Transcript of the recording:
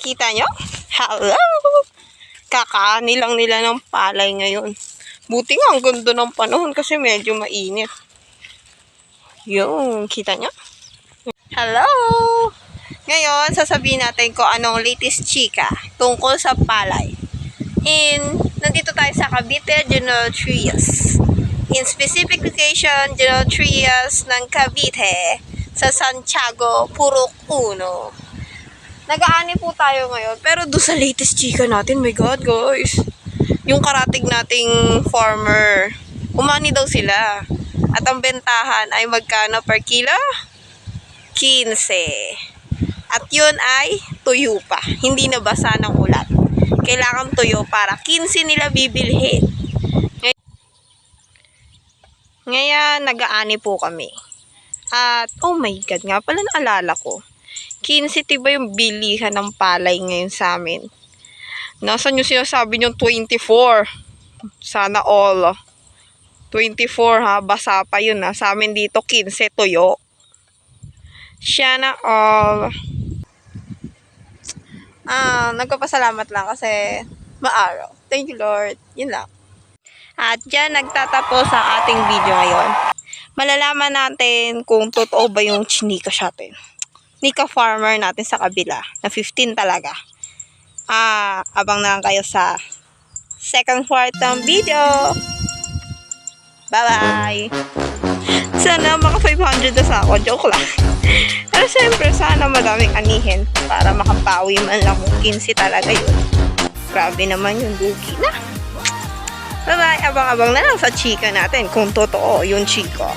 Kita nyo? Hello! Kakaani lang nila ng palay ngayon. Buti nga ang ganda ng panahon kasi medyo mainit. Yung, kita nyo? Hello! Ngayon, sasabihin natin kung anong latest chika tungkol sa palay. Nandito tayo sa Cavite General Trias. In specific location, General Trias ng Cavite sa Santiago, Purok 1. Nag-aani po tayo ngayon. Pero doon sa latest chika natin, my God, guys. Yung karatig nating farmer, umani daw sila. At ang bentahan ay magkano per kilo? 15. At yun ay tuyo pa. Hindi nabasa ng ulan. Kailangan tuyo para 15 nila bibilhin. Ngayon, nag-aani po kami. At, oh my God, nga pala naalala ko. 15 ba yung bilihan ng palay ngayon sa amin? Nasaan yung sinasabi nyo 24? Sana all. 24 ha, basa pa yun ha. Sa amin dito 15 tuyo. Sana all. Nagpapasalamat lang kasi maaraw. Thank you Lord. Yun lang. At dyan nagtatapos ang ating video ngayon. Malalaman natin kung totoo ba yung chinika sa atin. Nika farmer natin sa kabila na 15 talaga. Abang na lang kayo sa second part ng video. Bye-bye! Sana maka 500 na sa ako. Joke lang. Pero siyempre, sana madaming anihin para makapawi man lang kung 15 talaga yun. Grabe naman yung dugi na. Bye-bye! Abang-abang na lang sa chika natin kung totoo yung chika.